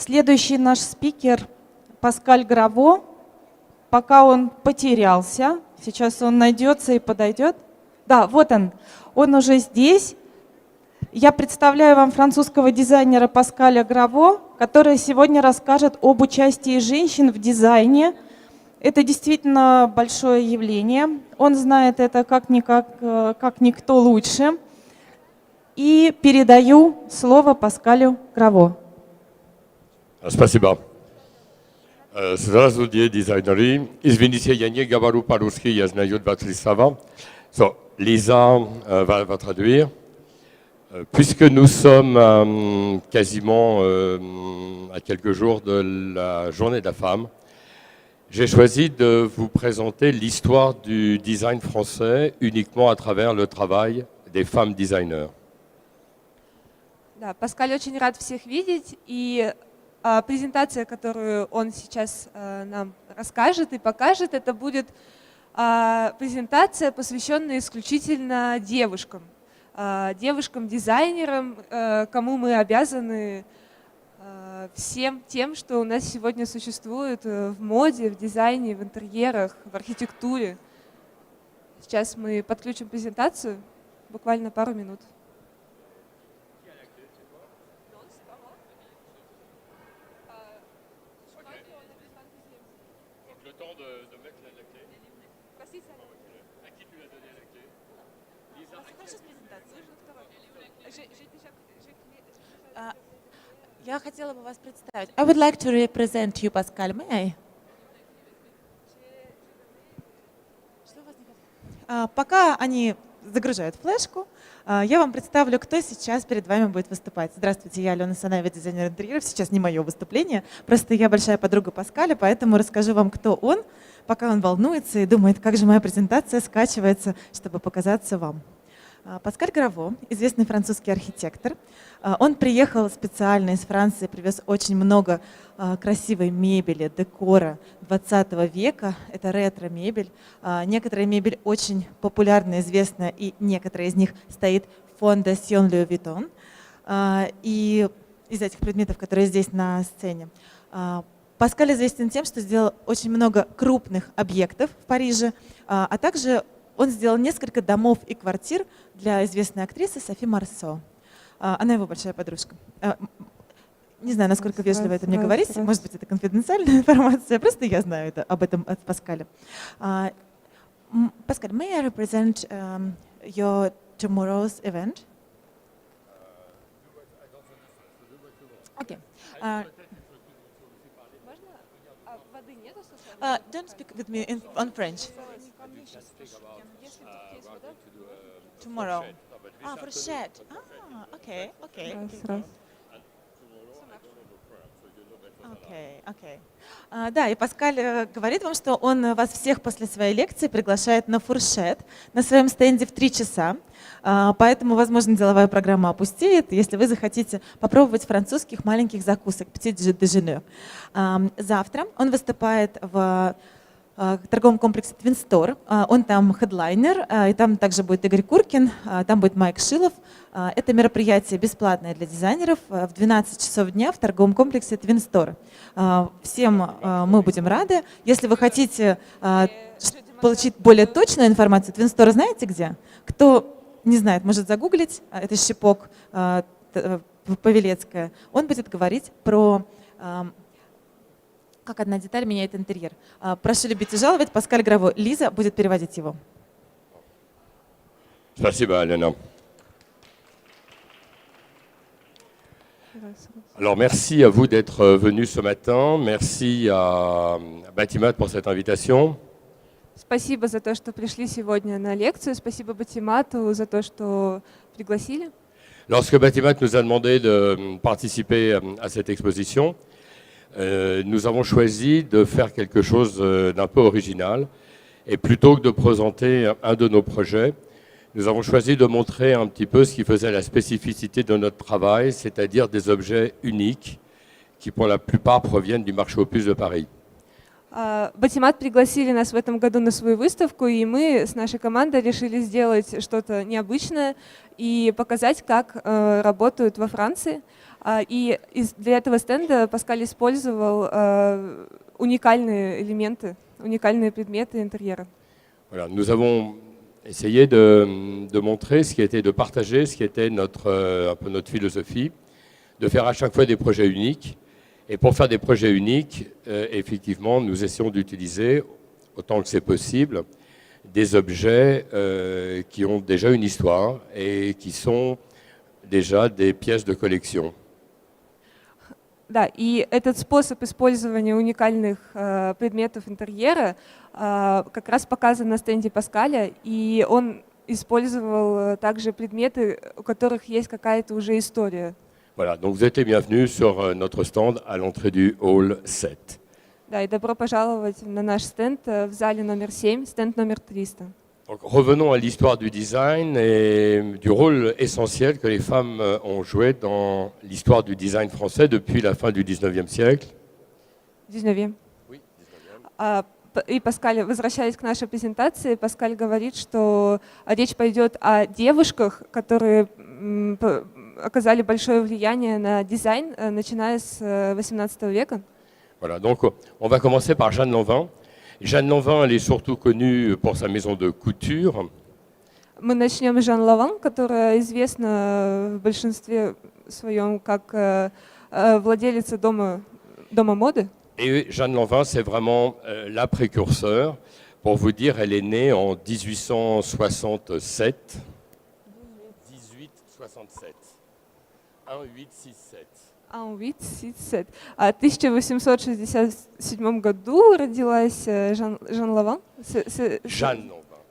Следующий наш спикер Паскаль Граво. Пока он потерялся, сейчас он найдется и подойдет. Да, вот он уже здесь. Я представляю вам французского дизайнера Паскаля Граво, который сегодня расскажет об участии женщин в дизайне. Это действительно большое явление. Он знает это как никто лучше. И передаю слово Паскалю Граво. Спасибо. Здравствуйте, дизайнеры. Извините, я не говорю по-русски, я знаю 23 слова. Lisa va traduire. Puisque nous sommes quasiment à quelques jours de la journée de la femme, j'ai choisi de vous présenter l'histoire du design français uniquement à travers le travail des femmes designers. Да, Паскаль очень рад всех видеть, и презентация, которую он сейчас нам расскажет и покажет, это будет презентация, посвященная исключительно девушкам. Девушкам-дизайнерам, кому мы обязаны всем тем, что у нас сегодня существует в моде, в дизайне, в интерьерах, в архитектуре. Сейчас мы подключим презентацию, буквально пару минут. Я хотела бы вас представить. I would like to represent you, Pascal. May I? Пока они загружают флешку, я вам представлю, кто сейчас перед вами будет выступать. Здравствуйте, я Алена Санаева, дизайнер интерьеров. Сейчас не мое выступление, просто я большая подруга Паскаля, поэтому расскажу вам, кто он, пока он волнуется и думает, как же моя презентация скачивается, чтобы показаться вам. Паскаль Граво, известный французский архитектор. Он приехал специально из Франции, привез очень много красивой мебели, декора 20 века. Это ретро-мебель. Некоторая мебель очень популярна, известна, и некоторые из них стоит в Fondation Louis Vuitton. И из этих предметов, которые здесь на сцене. Паскаль известен тем, что сделал очень много крупных объектов в Париже, а также он сделал несколько домов и квартир для известной актрисы Софи Марсо. Она его большая подружка. Не знаю, насколько вежливо это мне говорить. Может быть, это конфиденциальная информация. Просто я знаю об этом от Паскаля. Паскаль, may I represent your tomorrow's event? Okay. Don't speak with me on French. Tomorrow. Fourchette. Okay. Да, и Паскаль говорит вам, что он вас всех после своей лекции приглашает на фуршет на своем стенде в 3 часа. Поэтому, возможно, деловая программа опустеет, если вы захотите попробовать французских маленьких закусок, petit déjeuner. Завтра он выступает в торговом комплексе Twin Store. Он там хедлайнер, и там также будет Игорь Куркин, там будет Майк Шилов. Это мероприятие бесплатное для дизайнеров в 12 часов дня в торговом комплексе Twin Store. Всем мы будем рады. Если вы хотите получить более точную информацию, Twin Store знаете где? Кто не знает, может загуглить. Это Щепок Павелецкая. Он будет говорить про как одна деталь меняет интерьер. Прошу любить и жаловать. Паскаль Граво. Лиза будет переводить его. Спасибо, Алена. Alors, merci à vous d'être venus ce matin. Merci à Batimat pour cette invitation. Спасибо за то, что пришли сегодня на лекцию. Спасибо Батимату за то, что пригласили. Lorsque Batimat nous a demandé de participer à cette exposition, nous avons choisi de faire quelque chose d'un peu original. Et plutôt que de présenter un de nos projets, nous avons choisi de montrer un petit peu ce qui faisait la spécificité de notre travail, c'est-à-dire des objets uniques qui, pour la plupart, proviennent du marché aux puces de Paris. Батимат пригласили нас в этом году на свою выставку, и мы с нашей командой решили сделать что-то необычное и показать, как работают во Франции. Для этого стенда Паскаль использовал уникальные элементы, уникальные предметы интерьера. Voilà, nous avons essayé de montrer ce qui était, de partager ce qui était un peu notre philosophie, de faire à chaque fois des projets uniques. Et pour faire des projets uniques, effectivement, nous essayons d'utiliser, autant que c'est possible, des objets qui ont déjà une histoire et qui sont déjà des pièces de collection. Да, и этот способ использования уникальных предметов интерьера как раз показан на стенде Паскаля, и он использовал также предметы, у которых есть какая-то уже история. Voilà, donc vous êtes les bienvenus sur notre stand à l'entrée du hall 7. Да, и добро пожаловать на наш стенд в зале номер 7, стенд номер 300. Donc, revenons à l'histoire du design et du rôle essentiel que les femmes ont joué dans l'histoire du design français depuis la fin du 19e siècle. 19. Oui, 19e. И Паскаль, возвращаясь к нашей презентации, Паскаль говорит, что речь пойдет о девушках, которые оказали большое влияние на дизайн, начиная с 18 века. Voilà, donc on va commencer par Jeanne Lanvin. Jeanne Lanvin, elle est surtout connue pour sa maison de couture. Мы начнем с Жан Лаван, которая известна в большинстве своем как владелица дома моды. Et Jeanne Lanvin, c'est vraiment la précurseur. Pour vous dire, elle est née en 1867. 1867. 1867. 1867. В 1867 году родилась Жан Лаван. Jeanne Lanvin.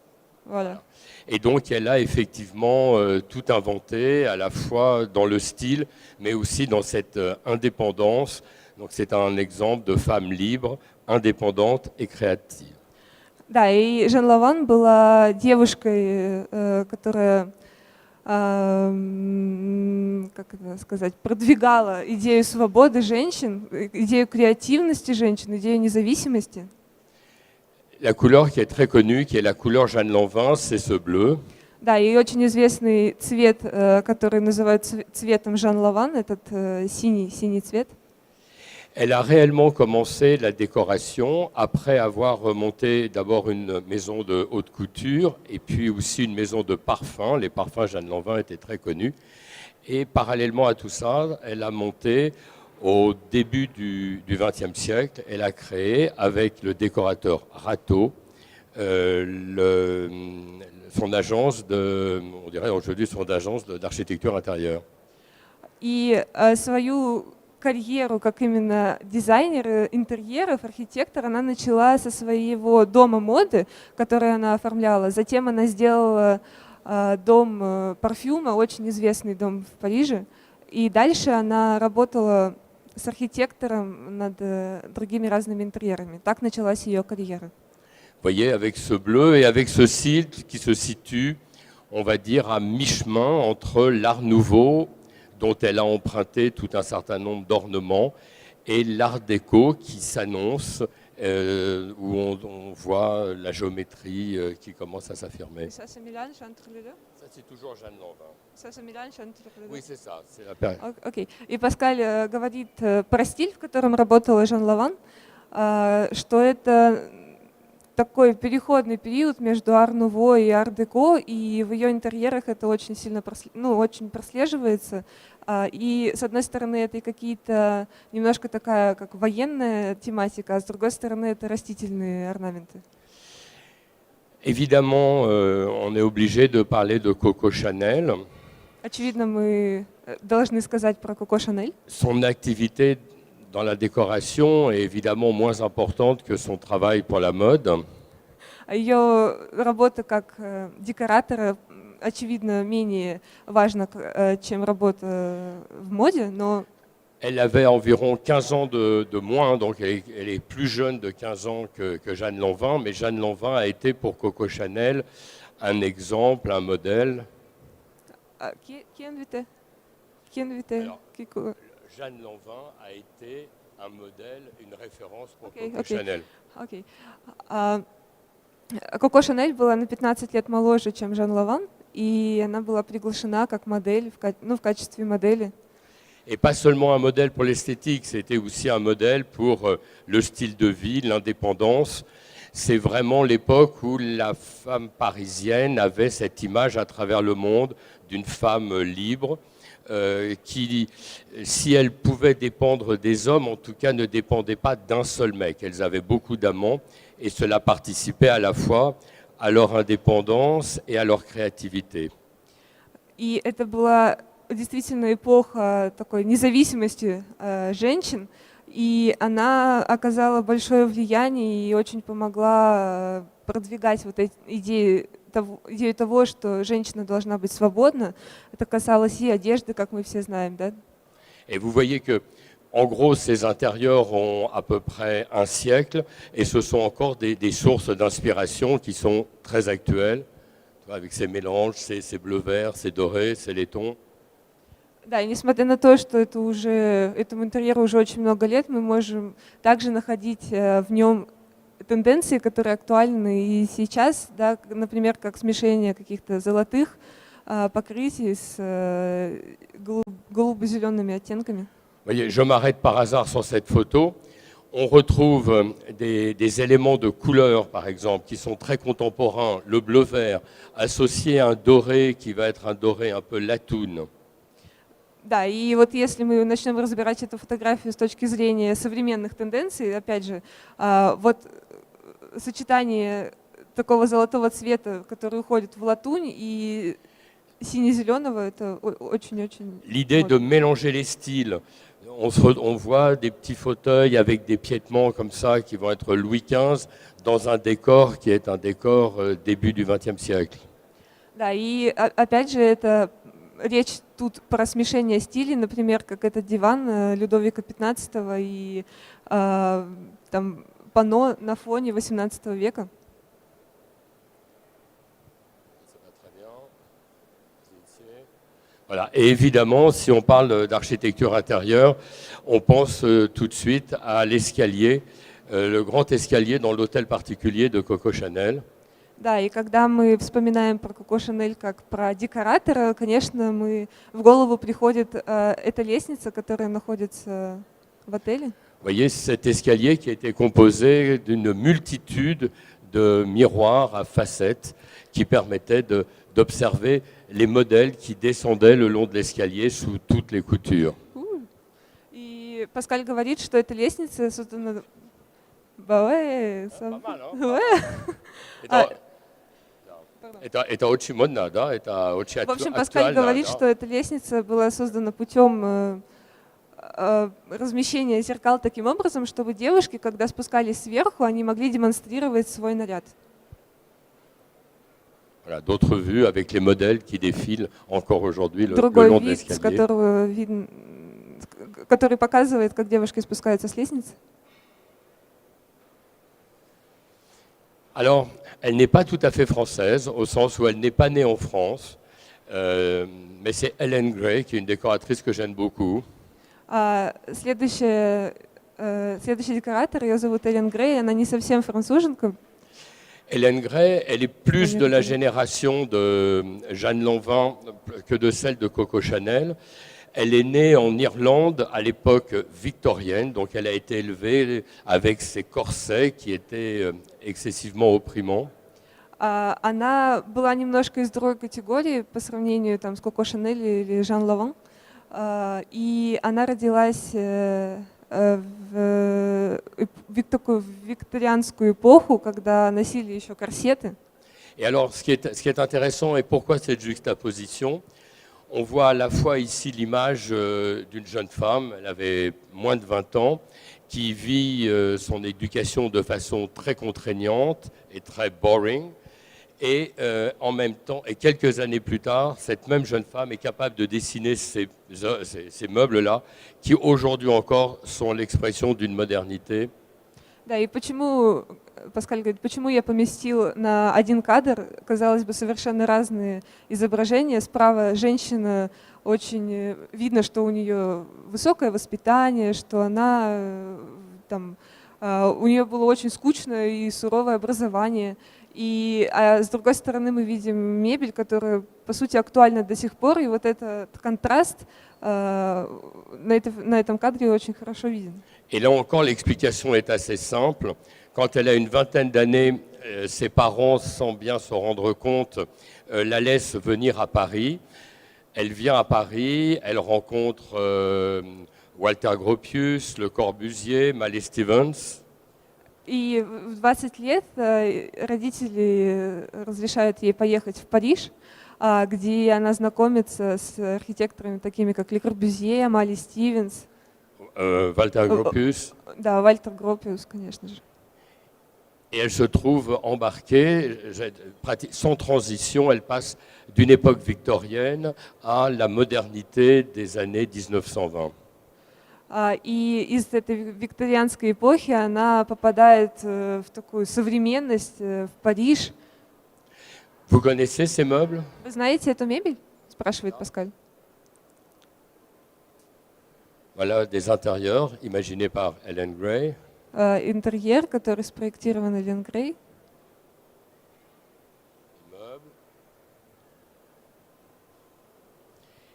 Voilà. Et donc, elle a effectivement tout inventé, à la fois dans le style, mais aussi dans cette indépendance. Donc, c'est un exemple de femme libre, indépendante et créative. Да, и Жан Лаван была девушкой, которая, как это сказать, продвигала идею свободы женщин, идею креативности женщин, идею независимости. La couleur qui est très connue, qui est la couleur Jeanne Lanvin, c'est ce bleu. Да, и очень известный цвет, который называют цветом Жан Лаван, этот синий цвет. Elle a réellement commencé la décoration après avoir remonté d'abord une maison de haute couture et puis aussi une maison de parfums. Les parfums Jeanne Lanvin étaient très connus. Et parallèlement à tout ça, elle a monté au début du XXe siècle, elle a créé avec le décorateur Rateau son agence on dirait aujourd'hui son agence d'architecture intérieure. И свою карьеру как именно дизайнера интерьеров, архитектор, она начала со своего дома моды, который она оформляла. Затем она сделала дом парфюма, очень известный дом в Париже. И дальше она работала с архитектором над другими разными интерьерами. Так началась ее карьера. Vous voyez, avec ce bleu et avec ce style qui se situe, on va dire, à mi-chemin entre l'art nouveau, dont elle a emprunté tout un certain nombre d'ornements, et l'art déco qui s'annonce, où on voit la géométrie qui commence à s'affirmer. Ça, c'est toujours Jeanne Lanvin. Oui, c'est ça. C'est la période. Окей. И Паскаль говорит про стиль, в котором работала Жан Лаван, что это такой переходный период между ар-нуво и ар-деко, и в ее интерьерах это очень сильно очень прослеживается. И с одной стороны это какие-то немножко такая как военная тематика, а с другой стороны это растительные орнаменты. Évidemment, on est obligé de parler de Coco Chanel. Очевидно, мы должны сказать про Коко Шанель. Son activité dans la décoration est évidemment moins importante que son travail pour la mode. Ее работа как декоратора, очевидно, менее важна, чем работа в моде, но... Elle avait environ 15 ans de moins, donc elle est plus jeune de 15 ans que Jeanne Lanvin, mais Jeanne Lanvin a été pour Coco Chanel un exemple, un modèle. Jeanne Lanvin a été un modèle, une référence pour Coco Chanel. Okay. Коко Шанель была на 15 лет моложе, чем Жан Лаван, и она была приглашена как модель, в качестве модели. Et pas seulement un modèle pour l'esthétique, c'était aussi un modèle pour le style de vie, l'indépendance. C'est vraiment l'époque où la femme parisienne avait cette image à travers le monde d'une femme libre, qui, si elle pouvait dépendre des hommes, en tout cas ne dépendait pas d'un seul mec. Elles avaient beaucoup d'amants et cela participait à la fois à leur indépendance et à leur créativité. И это была действительно эпоха такой независимости женщин, и она оказала большое влияние и очень помогла продвигать вот эти идею того, что женщина должна быть свободна. Это касалось и одежды, как мы все знаем, да? Et vous voyez que, en gros, ces intérieurs ont à peu près un siècle et ce sont encore des sources d'inspiration qui sont très actuelles, avec ces mélanges, ces bleus-verts, ces dorés, ces laitons. Да, и несмотря на то, что этому интерьеру уже очень много лет, мы можем также находить в нем тенденции, которые актуальны и сейчас, да, например, как смешение каких-то золотых покрытий с голубо-зелеными оттенками. Voyez, je m'arrête par hasard sur cette photo. On retrouve des éléments de couleur, par exemple, qui sont très contemporains. Le bleu-vert associé à un doré qui va être un doré un peu latoun. Да, и вот если мы начнем разбирать эту фотографию с точки зрения современных тенденций, опять же, вот сочетание такого золотого цвета, который уходит в латунь, и сине-зеленого, это очень-очень... L'idée de mélanger les styles. On voit des petits fauteuils avec des piétements comme ça qui vont être Louis XV dans un décor qui est un décor début du XXe siècle. Да, и опять же, это речь тут про смешение стилей, например, как этот диван Людовика XV и там панно на фоне XVIII века. Voilà. Et évidemment, si on parle d'architecture intérieure, on pense tout de suite à l'escalier, le grand escalier dans l'hôtel particulier de Coco Chanel. Да, и когда мы вспоминаем про Коко Шанель как про декоратора, конечно, в голову приходит эта лестница, которая находится в отеле. Vous voyez cet escalier qui a été composé d'une multitude de miroirs à facettes qui permettaient d'observer les modèles qui descendaient le long de l'escalier sous toutes les coutures. И Паскаль говорит, что эта лестница создана... Это очень модно, да? Это очень В общем, Паскаль говорит, что эта лестница была создана путем размещения зеркал таким образом, чтобы девушки, когда спускались сверху, они могли демонстрировать свой наряд. Voilà, d'autres vues avec les modèles qui défilent encore aujourd'hui le Другой long de вид, с l'escalier. которого видно, который показывает, как девушки спускаются с лестницы. Alors, elle n'est pas tout à fait française, au sens où elle n'est pas née en France, mais c'est Helen Gray, qui est une décoratrice que j'aime beaucoup. Следующий декоратор, ее зовут Эллен Грей, она не совсем француженка. Hélène Gray, elle est plus de la génération de Jeanne Lanvin que de celle de Coco Chanel. Elle est née en Irlande à l'époque victorienne, donc elle a été élevée avec ses corsets qui étaient excessivement opprimants. Она была немножко из другой категории по сравнению там, с Коко Шанель или Жан Лаван. И она родилась в такую викторианскую эпоху, когда носили еще корсеты. Et alors, ce qui est intéressant, et pourquoi cette juxtaposition? On voit à la fois ici l'image d'une jeune femme, elle avait moins de 20 ans, qui vit son éducation de façon très contraignante et très boring. Et en même temps, et quelques années plus tard, cette même jeune femme est capable de dessiner ces meubles-là, qui aujourd'hui encore sont l'expression d'une modernité. Да, и почему, Паскаль говорит, почему я поместил на один кадр, казалось бы, совершенно разные изображения. Справа женщина, очень видно, что у нее высокое воспитание, что она там, у нее было очень скучное и суровое образование. А с другой стороны мы видим мебель, которая, по сути, актуальна до сих пор, и вот этот контраст на этом кадре очень хорошо виден. Et là encore, l'explication est assez simple. Quand elle a une vingtaine d'années, ses parents, sans bien se rendre compte, la laissent venir à Paris. Elle vient à Paris, elle rencontre Walter Gropius, Le Corbusier, Mallet Stevens. И в 20 лет родители разрешают ей поехать в Париж, где она знакомится с архитекторами, такими как Ле Корбюзье, Малли Стивенс. Walter Gropius. Да, Вальтер Гропиус, конечно же. Et elle se trouve embarquée, sans transition, elle passe d'une époque victorienne à la modernité des années 1920. И из этой викторианской эпохи она попадает в такую современность, в Париж. Vous connaissez ces meubles? Вы знаете эту мебель? Спрашивает Паскаль. Voilà des intérieurs imaginés par Ellen Gray. Интерьер, который спроектирован Эллен Грей.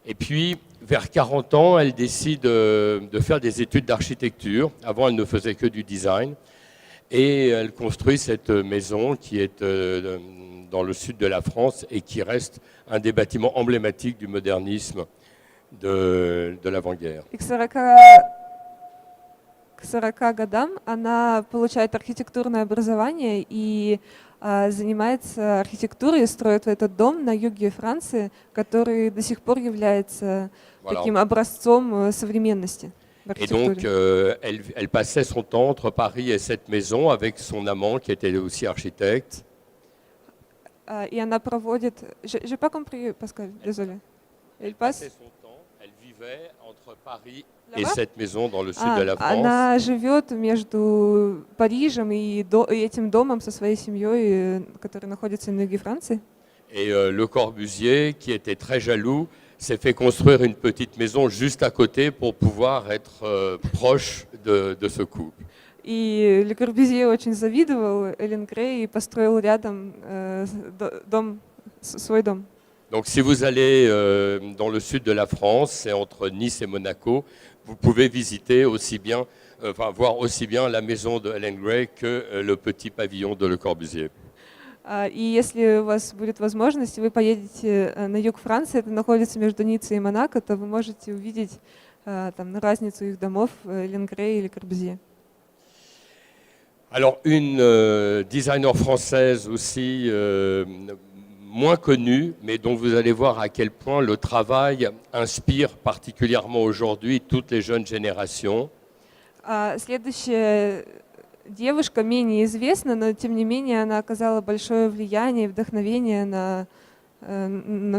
Et puis, vers 40 ans, elle décide de faire des études d'architecture. Avant, elle ne faisait que du design. Et elle construit cette maison qui est dans le sud de la France et qui reste un des bâtiments emblématiques du modernisme de l'avant-guerre. И к 40 годам она получает архитектурное образование и занимается архитектурой, строит этот дом на юге Франции, который до сих пор является таким образцом современности в Et архитектуре. donc, elle passait son temps entre Paris et cette maison avec son amant qui était aussi architecte. И она проводит... J'ai pas compris, Pascal, désolé. Elle passe... Elle vivait entre Paris Là-bas? et cette maison dans le sud de la France. Она живет между Парижем и этим домом со своей семьей, который находится на юге Франции. Et Le Corbusier, qui était très jaloux, s'est fait construire une petite maison juste à côté pour pouvoir être proche de ce couple. И Ле Корбюзье очень завидовал Эллен Грей и построил рядом свой дом. Donc si vous allez dans le sud de la France, c'est entre Nice et Monaco, vous pouvez visiter aussi bien, voir aussi bien la maison de Ellen Gray que le petit pavillon de Le Corbusier. И если у вас будет возможность, вы поедете на юг Франции, это находится между Ниццей и Монако, то вы можете увидеть там разницу их домов Эллен Грей и Ле Корбюзье. Alors une designer française aussi moins connue, mais dont vous allez voir à quel point le travail inspire particulièrement aujourd'hui toutes les jeunes générations. Следующая девушка менее известна, но тем не менее она оказала большое влияние и вдохновение на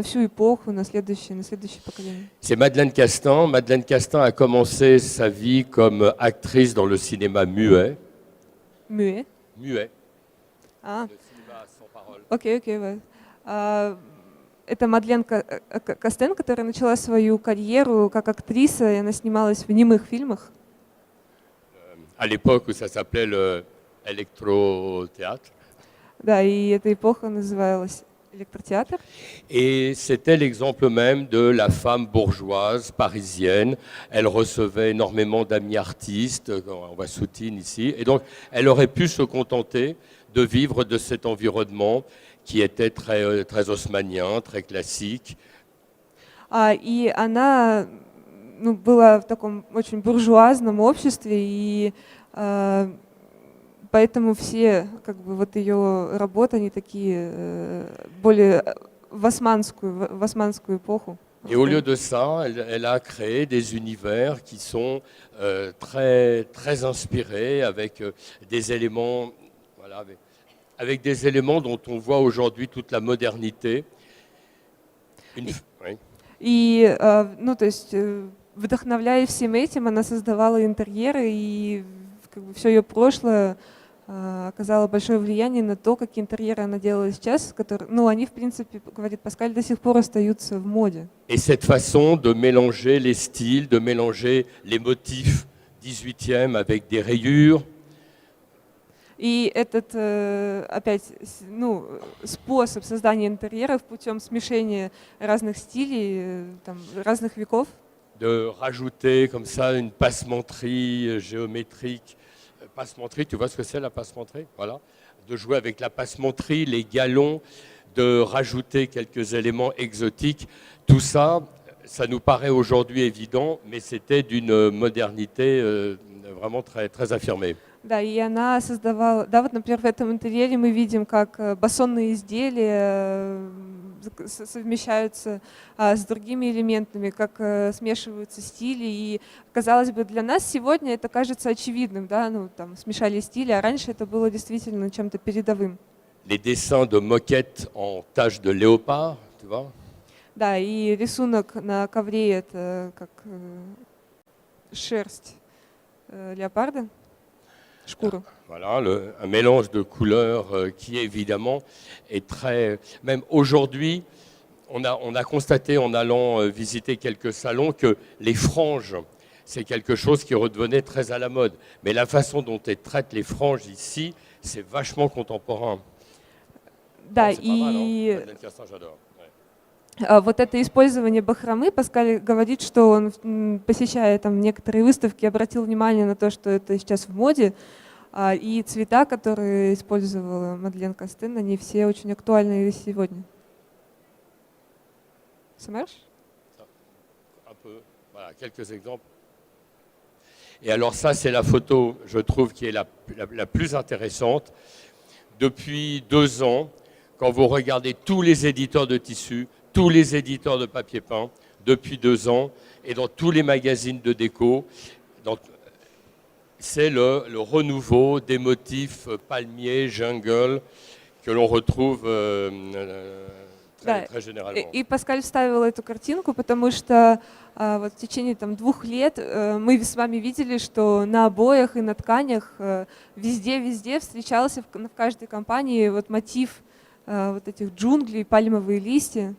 всю эпоху, на следующее поколение. C'est Madeleine Castan. Madeleine Castan a commencé sa vie comme actrice dans le cinéma muet. Muet. Muet. А, Le cinéma sans parole. окей. Это Мадлен Кастен, которая начала свою карьеру как актриса, и она снималась в немых фильмах. À l'époque où ça s'appelait le électrothéâtre. Да, и эта эпоха называлась электротеатр. Et c'était l'exemple même de la femme bourgeoise parisienne. Elle recevait énormément d'amis artistes, on voit Soutine ici, et donc elle aurait pu se contenter de vivre de cet environnement qui était très, très haussmannien, très classique. И она была в таком очень буржуазном обществе, и поэтому все ее работы, они такие более в османскую эпоху. Et au lieu de ça, elle a créé des univers qui sont très, très inspirés avec des éléments, voilà, avec des éléments dont on voit aujourd'hui toute la modernité. Oui. И, то есть, вдохновляясь всем этим, она создавала интерьеры, и все ее прошлое оказало большое влияние на то, какие интерьеры она делала сейчас, которые, они, в принципе, говорит Паскаль, до сих пор остаются в моде. Et cette façon de mélanger les styles, de mélanger les motifs 18e avec des rayures. И этот, опять, способ создания интерьеров путем смешения разных стилей, там, разных веков. De rajouter comme ça une passementerie géométrique. Passementerie, tu vois ce que c'est la passementerie? Voilà. De jouer avec la passementerie, les galons, de rajouter quelques éléments exotiques. Tout ça, ça nous paraît aujourd'hui évident, mais c'était d'une modernité vraiment très, très affirmée. Да, и она создавала, да, вот, например, в этом интерьере мы видим, как басонные изделия совмещаются с другими элементами, как смешиваются стили. И, казалось бы, для нас сегодня это кажется очевидным, да, ну, там, смешали стили, а раньше это было действительно чем-то передовым. Les dessins de moquettes en taches de léopard, tu vois? Да, и рисунок на ковре — это как шерсть леопарда. Voilà, un mélange de couleurs qui évidemment est très... Même aujourd'hui, on a constaté en allant visiter quelques salons que les franges, c'est quelque chose qui redevenait très à la mode. Mais la façon dont ils traitent les franges ici, c'est vachement contemporain. Да, c'est pas mal, hein? Madeleine Castin, j'adore. Вот это использование бахромы, Паскаль говорит, что он, посещая там некоторые выставки, обратил внимание на то, что это сейчас в моде, и цвета, которые использовала Мадлен Кастен, они все очень актуальны и сегодня. Ça marche? Un peu. Voilà, quelques exemples. Et alors ça, c'est la photo, je trouve, qui est la plus intéressante. Depuis 2 ans, quand vous regardez tous les éditeurs de tissus, tous les éditeurs de papier peint, depuis 2 ans, et dans tous les magazines de déco, c'est le renouveau des motifs palmiers, jungle, que l'on retrouve très généralement. И Паскаль вставил эту картинку, потому что вот в течение 2 лет мы с вами видели, что на обоях и на тканях везде встречался в каждой компании вот мотив вот этих джунглей, пальмовые листья.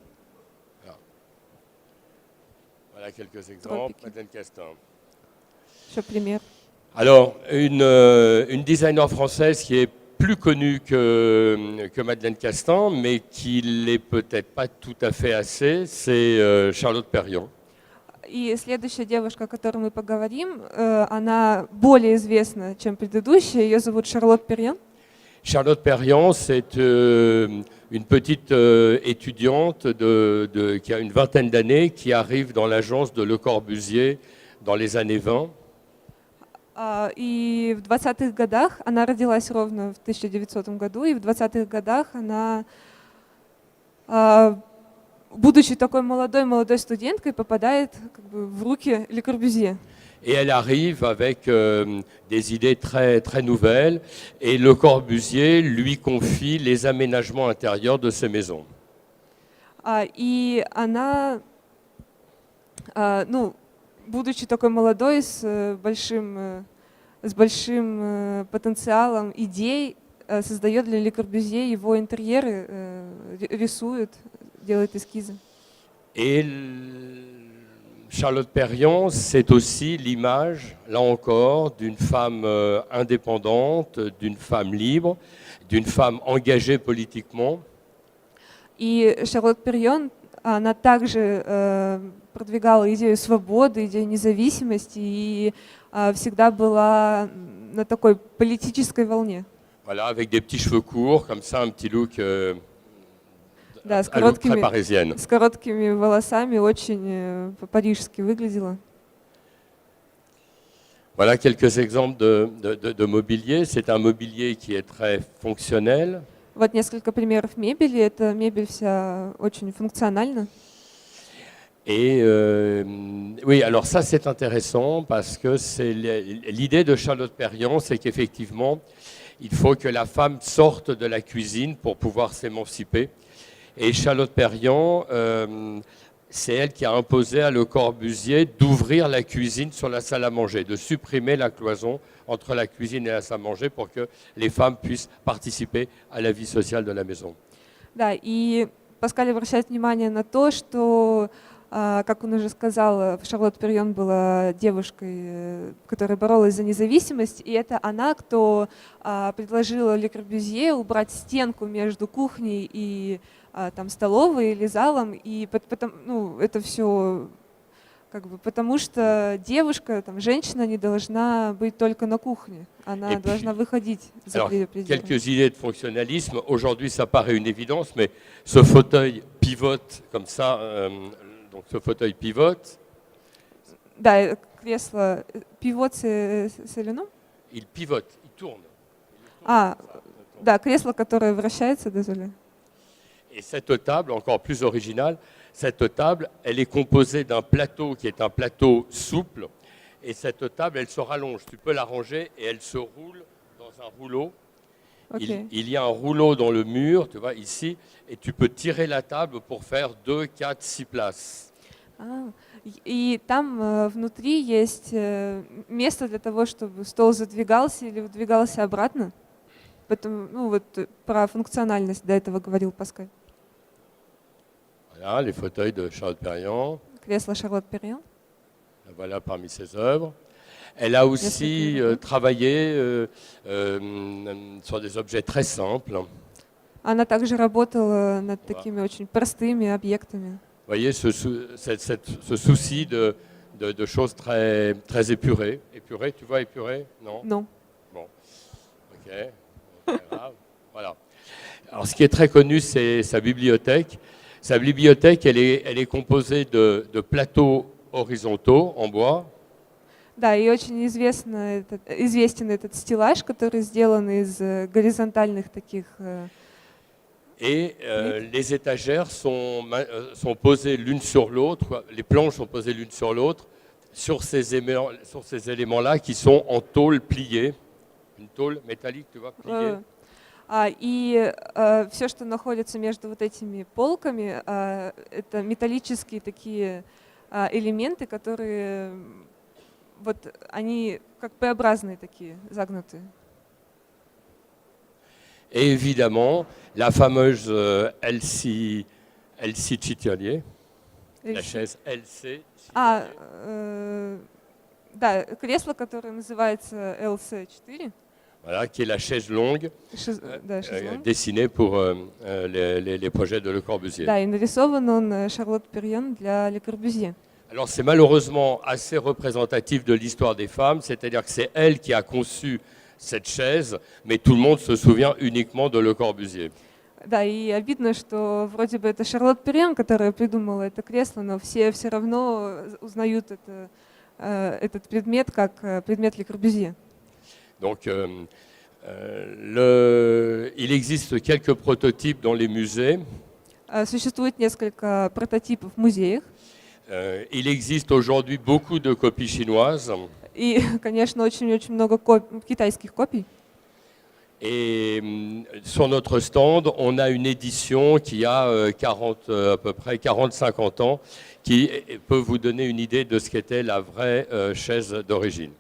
Voilà quelques exemples. Madeleine Castin. Еще пример. Alors, une designer française qui est plus connue que Madeleine Castin, mais qui ne l'est peut-être pas tout à fait assez, c'est Charlotte Perriand. И следующая девушка, о которой мы поговорим, она более известна, чем предыдущая. Ее зовут Шарлотт Перрьян. Charlotte Perriand, c'est une petite étudiante qui a une vingtaine d'années, qui arrive dans l'agence de Le Corbusier dans les années 20. И в 20-х годах, она родилась ровно в 1900 году, и в 20-х годах она, будучи такой молодой студенткой, попадает как бы в руки Le Corbusier. Et elle arrive avec des idées très, très nouvelles, et Le Corbusier lui confie les aménagements intérieurs de ses maisons. И она, будучи такой молодой, с большим потенциалом идей, создает для Le Corbusier его интерьеры, рисует, делает эскизы. Et Charlotte Perriand, c'est aussi l'image, là encore, d'une femme indépendante, d'une femme libre, d'une femme engagée politiquement. И Шарлотт Перрьян, она также продвигала идею свободы, идею независимости и всегда была на такой политической волне. Voilà, avec des petits cheveux courts, comme ça, un petit look, Да, с un look très parisienne. короткими волосами, очень по-парижски выглядела. Voilà quelques exemples de mobilier. C'est un mobilier qui est très fonctionnel. Вот несколько примеров мебели. Эта мебель вся очень функциональна. Et oui, alors ça c'est intéressant parce que c'est l'idée de Charlotte Perriand, c'est qu'effectivement, il faut que la femme sorte de la cuisine pour pouvoir s'émanciper. Et Charlotte Perriand, c'est elle qui a imposé à Le Corbusier d'ouvrir la cuisine sur la salle à manger, de supprimer la cloison entre la cuisine et la salle à manger pour que les femmes puissent participer à la vie sociale de la maison. Да, и Паскаль обращает внимание на то, что как он уже сказал, Шарлотта Перрьон была девушкой, которая боролась за независимость, и это она, кто предложила Ле Корбюзье убрать стенку между кухней и там столовой или залом, и ну, это все как бы потому что девушка, там, женщина не должна быть только на кухне, она должна выходить за Alors, пределы. quelques idées de fonctionnalisme. Aujourd'hui, ça paraît une évidence, mais ce fauteuil pivote comme ça. Donc, ce fauteuil pivote. Да, кресло, пивот, c'est le nom? Il pivote, il tourne. Да, кресло, которое вращается, désolé. Et cette table, encore plus originale, cette table, elle est composée d'un plateau qui est un plateau souple. Et cette table, elle se rallonge. Tu peux la ranger et elle se roule dans un rouleau. Okay. Il y a un rouleau dans le mur, tu vois, ici, et tu peux tirer la table pour faire 2, 4, 6 places. И там внутри есть место для того, чтобы стол задвигался или выдвигался обратно. Поэтому, ну вот про функциональность до этого говорил Паскаль. Voilà, les fauteuils de Charlotte Perriand. Кресло Шарлотт Перрьон. Voilà parmi ses œuvres. Elle a aussi travaillé sur des objets très simples. Она также работала над такими очень простыми объектами. Vous voyez ce souci de choses très, très épurées. Épurées, tu vois épurées? Non. Non. Bon, ok. Pas grave. Voilà. Alors, ce qui est très connu, c'est sa bibliothèque. Sa bibliothèque, elle est composée de plateaux horizontaux en bois. Да, и очень известен этот стеллаж, который сделан из горизонтальных таких. Et les étagères sont posées l'une sur l'autre, les planches sont posées l'une sur l'autre, sur ces éléments-là qui sont en tôle pliée, une tôle métallique, tu vois, pliée. И все, что находится между вот этими полками, это металлические такие элементы, которые вот они как П-образные такие, загнутые. Et évidemment, la fameuse Elsie Chitelier, la chaise LC. Да, кресло, которое называется LC4. Voilà, qui est la chaise longue dessinée pour les projets de Le Corbusier. Да, и нарисован он Шарлотт Перрьон для Ле Корбюзье. Alors c'est malheureusement assez représentatif de l'histoire des femmes, c'est-à-dire que c'est elle qui a conçu cette chaise, mais tout le monde se souvient uniquement de Le Corbusier. Да, и обидно, что вроде бы это Шарлотт Перрьон, которая придумала это кресло, но все равно узнают этот предмет как предмет Ле Корбюзье. Donc, il existe quelques prototypes dans les musées. Существует несколько прототипов в музеях. Il existe aujourd'hui beaucoup de copies chinoises. И, конечно, очень-очень много китайских копий. Et sur notre stand, on a une édition qui a à peu près 40-50 ans, qui peut vous donner une idée de ce qu'était la vraie chaise d'origine.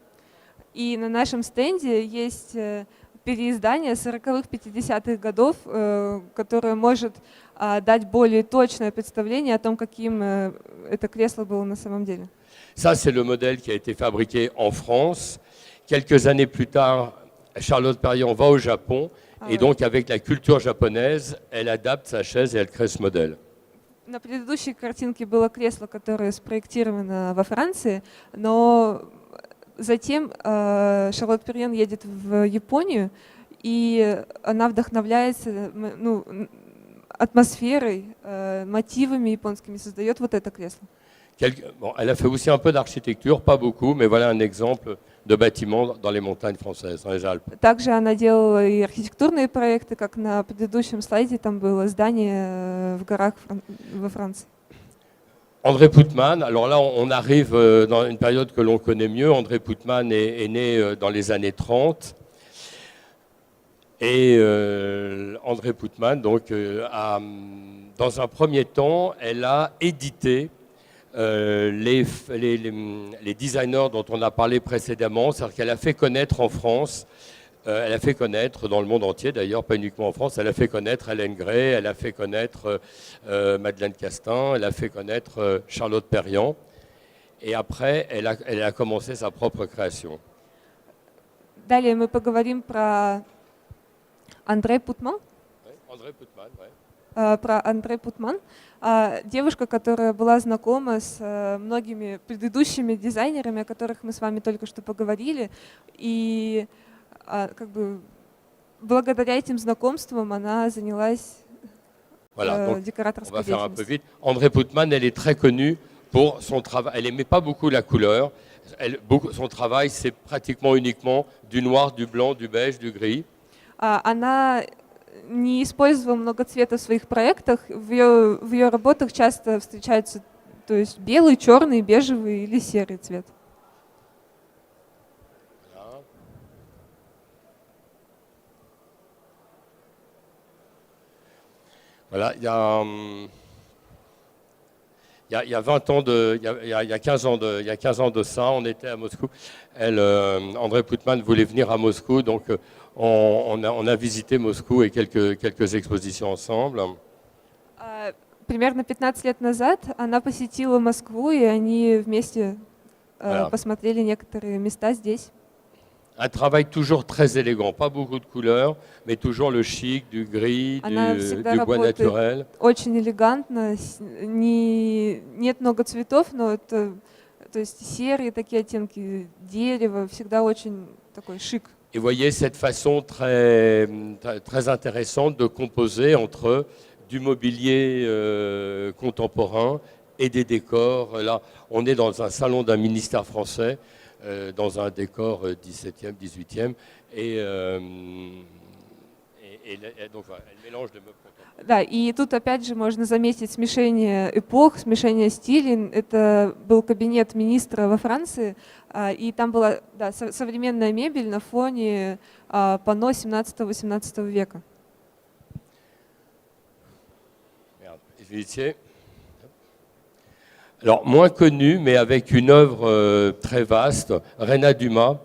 И на нашем стенде есть переиздание 40-х, 50-х годов, которое может дать более точное представление о том, каким это кресло было на самом деле. Ça, c'est le modèle qui a été fabriqué en France. Quelques années plus tard, Charlotte Perriand va au Japon et donc avec la culture japonaise, elle adapte sa chaise et elle crée ce modèle. На предыдущей картинке было кресло, которое спроектировано во Франции, но затем Шарлотт Перрьон едет в Японию, и она вдохновляется атмосферой, мотивами японскими, создает вот это кресло. Elle a fait aussi un peu d'architecture, pas beaucoup, mais voilà un exemple de bâtiment dans les montagnes françaises, dans les Alpes. Также она делала и архитектурные проекты, как на предыдущем слайде, там было здание в горах во Франции. André Poutman, alors là on arrive dans une période que l'on connaît mieux. André Poutman est né dans les années 30. Et André Poutman, donc, dans un premier temps, elle a édité les designers dont on a parlé précédemment, c'est-à-dire qu'elle a fait connaître en France Elle a fait connaître dans le monde entier, d'ailleurs, pas uniquement en France, elle a fait connaître Hélène Gray, elle a fait connaître Madeleine Castin, elle a fait connaître Charlotte Perriand. Et après, elle a commencé sa propre création. Далее мы поговорим про Андре Путман. André Putman, ouais. Про Андре Путман. Девушка, которая была знакома с многими предыдущими дизайнерами, о которых мы с вами только что поговорили. И как бы благодаря этим знакомствам она занялась Voilà, donc on décoraторской va faire un peu деятельностью. vite. André Putman, elle est très connue pour son travail. Elle n'aimait pas beaucoup la couleur. Son travail, c'est pratiquement uniquement du noir, du blanc, du beige, du gris. Она не использовала много цвета в своих проектах. В ее работах часто встречаются, то есть белый, черный, бежевый или серый цвет. Voilà, il y a 20 ans il y a 15 ans de ça, on était à Moscou. André Putman voulait venir à Moscou, donc on a visité Moscou et quelques expositions ensemble. Примерно 15 лет назад она посетила Москву, и они вместе Voilà. посмотрели некоторые места здесь. Un travail toujours très élégant, pas beaucoup de couleurs, mais toujours le chic, du gris, Она du всегда bois работает naturel. очень элегантно, нет много цветов, но это, то есть серые такие оттенки, дерево, всегда очень такой шик. Et voyez cette façon très intéressante de composer entre du mobilier contemporain et des décors. Là, on est dans un salon d'un ministère français, dans un décor 17e, 18e, et donc voilà, elle mélange des meubles contemporains. Да, и тут опять же можно заметить смешение эпох, смешение стилей. Это был кабинет министра во Франции, и там была современная мебель на фоне панно 17-18 века. Merde, vérifiez. Alors, moins connu, mais avec une œuvre très vaste, Reina Dumas.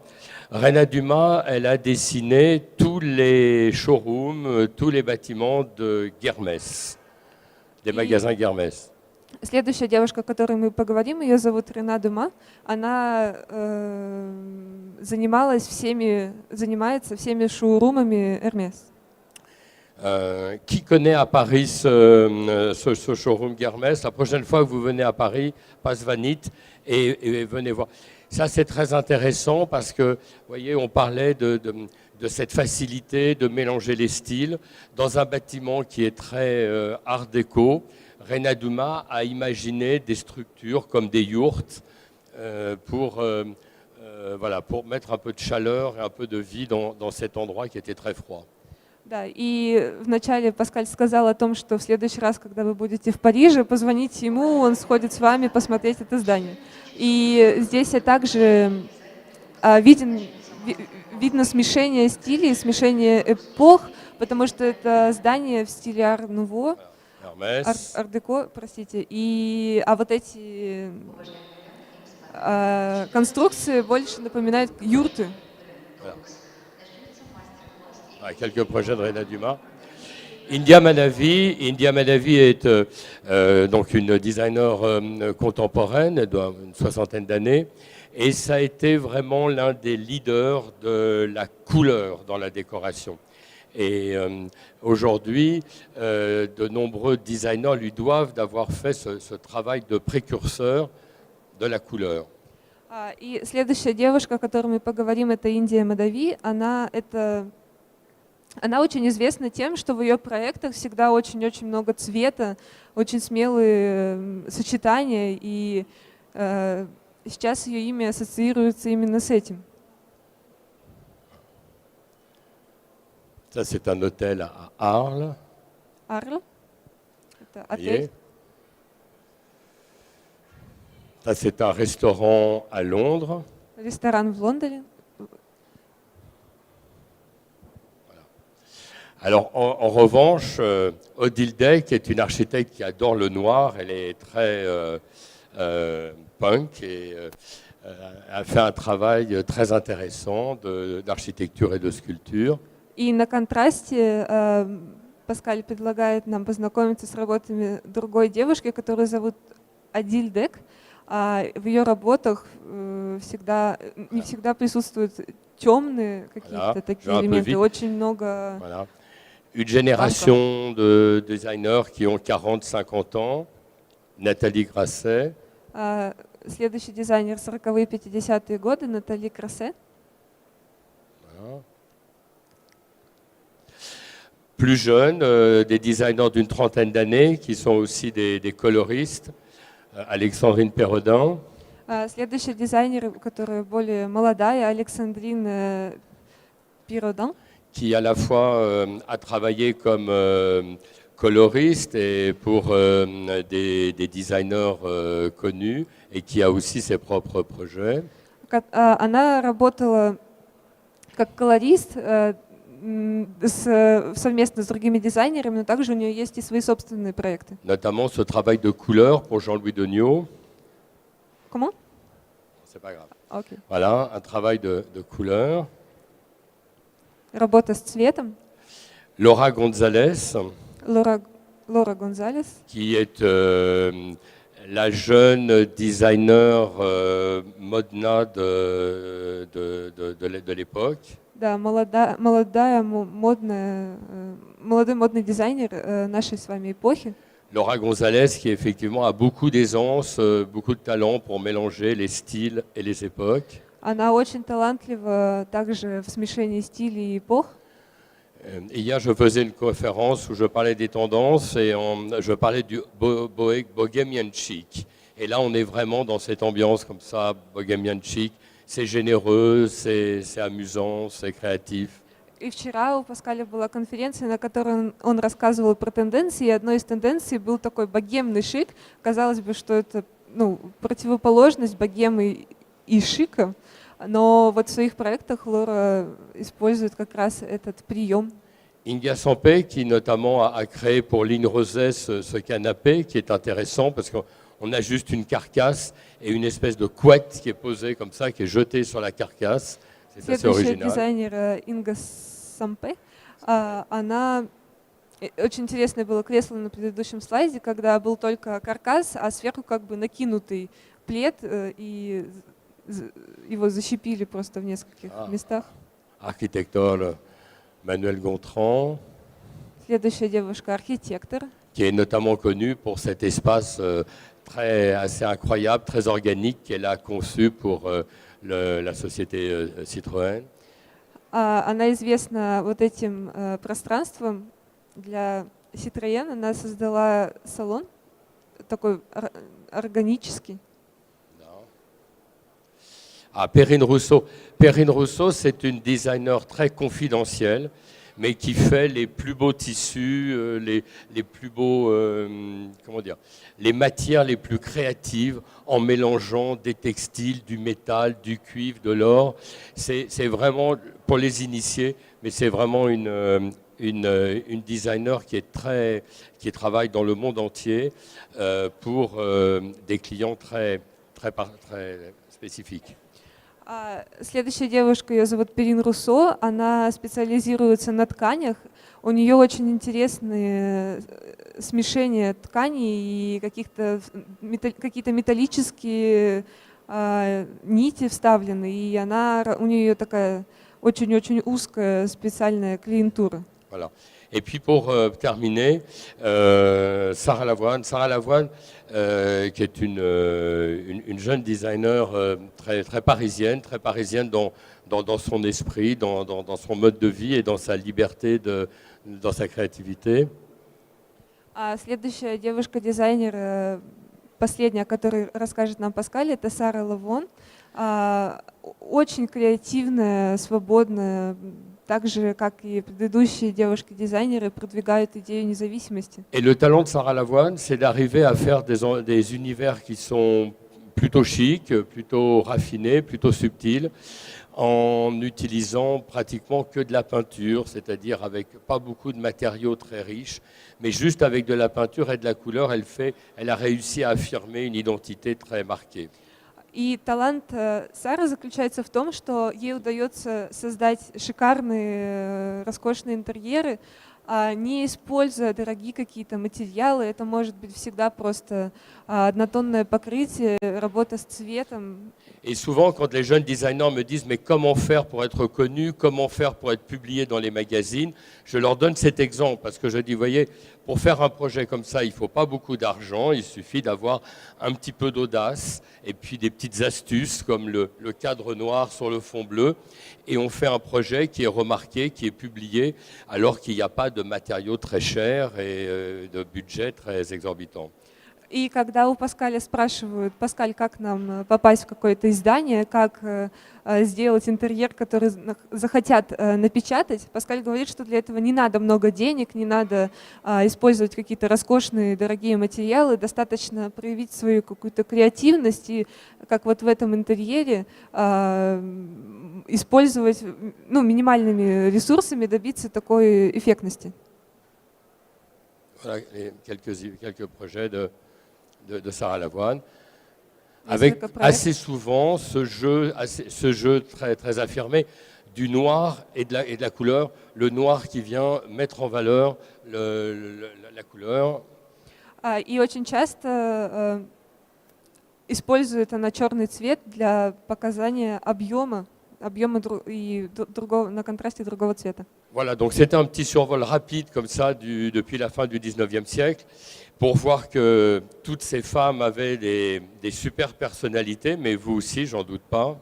Reina Dumas, elle a dessiné tous les showrooms, tous les bâtiments de Hermès, des magasins Hermès. Следующая девушка, о которой мы поговорим, ее зовут Рена Дюма. Она занимается всеми шоурумами Hermès. Qui connaît à Paris ce showroom Hermès? La prochaine fois que vous venez à Paris, passe Vanit et venez voir. Ça, c'est très intéressant parce que, vous voyez, on parlait de cette facilité de mélanger les styles. Dans un bâtiment qui est très art déco, Reina Dumas a imaginé des structures comme des yourtes pour mettre un peu de chaleur et un peu de vie dans cet endroit qui était très froid. Да, и вначале Паскаль сказал о том, что в следующий раз, когда вы будете в Париже, позвоните ему, он сходит с вами посмотреть это здание. И здесь также видно смешение стилей, смешение эпох, потому что это здание в стиле ар-нуво, ар-деко, простите. А вот эти конструкции больше напоминают юрты. Quelques projets de Reina Dumas. India Manavi est donc une designer contemporaine, elle doit avoir une 60aine d'années, et ça a été vraiment l'un des leaders de la couleur dans la décoration. Et aujourd'hui, de nombreux designers lui doivent d'avoir fait ce travail de précurseur de la couleur. И следующая девушка, о которой мы поговорим, это Индия Мадави. Она очень известна тем, что в ее проектах всегда очень-очень много цвета, очень смелые сочетания, и сейчас ее имя ассоциируется именно с этим. Ça, c'est un hôtel à Arles. Arles, это отель. Ça, c'est un restaurant à Londres. Ресторан в Лондоне. Alors, en revanche, Odile Day, qui est une architecte qui adore le noir, elle est très punk et a fait un travail très intéressant d'architecture et de sculpture. И на контрасте Паскаль предлагает нам познакомиться с работами другой девушки, которую зовут Адиль Дек. В ее работах не всегда присутствуют темные какие-то такие элементы, очень много... Voilà. Une génération de designers qui ont 40-50 ans. Nathalie Grasset. Следующий дизайнер 40-е, 50-е годы, Натали Крассе. Voilà. Plus jeunes, des designers d'une trentaine d'années qui sont aussi des coloristes. Alexandrine Perrodin. Следующий дизайнер, которая более молодая, Александрine Perrodin. Qui à la fois a travaillé comme coloriste et pour des designers connus et qui a aussi ses propres projets. Она работала как колорист совместно с другими дизайнерами, но также у нее есть и свои собственные проекты. Notamment ce travail de couleur pour Jean-Louis Degnaud. Comment? C'est pas grave. Okay. Voilà, un travail de couleur. Работа с цветом. Laura Gonzalez. Laura Gonzalez. Qui est la jeune designer Modena de l'époque. Да, молодой модный дизайнер нашей с вами эпохи. Laura Gonzalez qui effectivement a beaucoup d'aisance, beaucoup de talent pour mélanger les styles et les époques. Она очень талантлива также в смешении стилей и эпох. Et hier, je faisais une conférence où je parlais des tendances et je parlais du bohemian chic. Et là, on est vraiment dans cette ambiance comme ça, bohemian chic. C'est généreux, c'est amusant, c'est créatif. И вчера у Паскаля была конференция, на которой он рассказывал про тенденции, и одной из тенденций был такой богемный шик. Казалось бы, что это противоположность богемы и шика, но вот в своих проектах Лора использует как раз этот прием. Inga Sampé, qui notamment a créé pour Ligne Roset ce canapé, qui est intéressant parce qu'on a juste une carcasse et une espèce de couette qui est posée comme ça, qui est jetée sur la carcasse. C'est assez original. Дизайнер Инга Сампе, она... Очень интересное было кресло на предыдущем слайде, когда был только каркас, а сверху как бы накинутый плед, и его защипили просто в нескольких местах. Architectole Manuel Gontran. Следующая девушка архитектор. Qui est notamment connue pour cet espace assez incroyable, très organique qu'elle a conçu pour la société Citroën. Она известна вот этим пространством для Citroën. Она создала салон такой органический. Perrine Rousseau. Perrine Rousseau, c'est une designer très confidentielle, mais qui fait les plus beaux tissus, les plus beaux, les matières les plus créatives en mélangeant des textiles, du métal, du cuivre, de l'or. C'est vraiment pour les initiés, mais c'est vraiment une designer qui travaille dans le monde entier pour des clients très spécifiques. Следующая девушка, ее зовут Перрин Руссо, она специализируется на тканях. У нее очень интересные смешения тканей и какие-то металлические нити вставлены, и у нее такая очень-очень узкая специальная клиентура. Voilà. Et puis pour terminer, Sarah Lavoine. Sarah Lavoine, qui est une jeune designer très parisienne dans son esprit, dans son mode de vie et dans sa liberté, dans sa créativité. Следующая девушка-дизайнер, последняя, о которой расскажет нам Паскаль, это Сара Лавон. Очень креативная, свободная, так же, как и предыдущие девушки-дизайнеры, продвигают идею независимости. Et le talent de Sarah Lavoine, c'est d'arriver à faire des univers qui sont plutôt chics, plutôt raffinés, plutôt subtils, en utilisant pratiquement que de la peinture, c'est-à-dire avec pas beaucoup de matériaux très riches, mais juste avec de la peinture et de la couleur, elle a réussi à affirmer une identité très marquée. И талант Сары заключается в том, что ей удается создать шикарные, роскошные интерьеры, не используя дорогие какие-то материалы. Это может быть всегда просто однотонное покрытие, работа с цветом. Et souvent, quand les jeunes designers me disent « mais comment faire pour être reconnu, comment faire pour être publié dans les magazines », je leur donne cet exemple parce que je dis, voyez, pour faire un projet comme ça, il ne faut pas beaucoup d'argent, il suffit d'avoir un petit peu d'audace et puis des petites astuces comme le cadre noir sur le fond bleu. Et on fait un projet qui est remarqué, qui est publié, alors qu'il n'y a pas de matériaux très chers et de budget très exorbitant. И когда у Паскаля спрашивают: Паскаль, как нам попасть в какое-то издание, как сделать интерьер, который захотят напечатать, Паскаль говорит, что для этого не надо много денег, не надо использовать какие-то роскошные, дорогие материалы, достаточно проявить свою какую-то креативность и, как вот в этом интерьере, использовать минимальными ресурсами, добиться такой эффектности. Voilà quelques projets de Sarah Lavoine, avec assez souvent ce jeu très, très affirmé du noir et de la couleur, le noir qui vient mettre en valeur la couleur. И очень часто использует она черный цвет для показания объема и на контрасте другого цвета. Voilà, donc c'était un petit survol rapide comme ça depuis la fin du 19e siècle pour voir que toutes ces femmes avaient des super personnalités, mais vous aussi, j'en doute pas.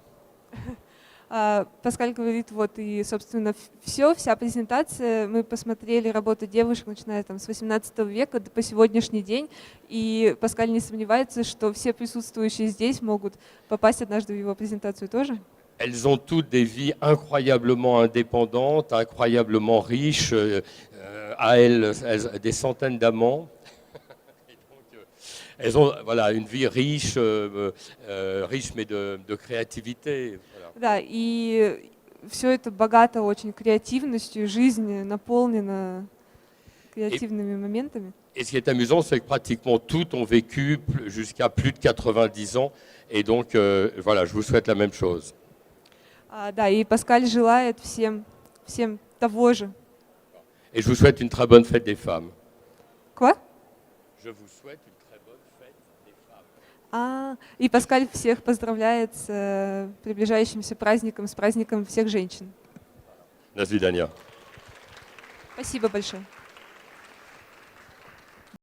Паскаль говорит, вот и, собственно, вся презентация, мы посмотрели работу девушек, начиная там с 18 века по сегодняшний день, и Паскаль не сомневается, что все присутствующие здесь могут попасть однажды в его презентацию тоже. Elles ont toutes des vies incroyablement indépendantes, incroyablement riches, à elles des centaines d'amants. Elles ont voilà, une vie riche, riche mais de créativité. Voilà. Да, и все это богато очень креативностью, жизнь наполнена креативными моментами. Et ce qui est amusant, c'est que pratiquement toutes ont vécu jusqu'à plus de 90 ans. Et donc, voilà, je vous souhaite la même chose. Да, и Паскаль желает всем того же. Et je vous souhaite une très bonne fête des femmes. Quoi? Je vous souhaite une très bonne fête des femmes. И Паскаль всех поздравляет с приближающимся праздником, с праздником всех женщин. До свидания. Спасибо большое.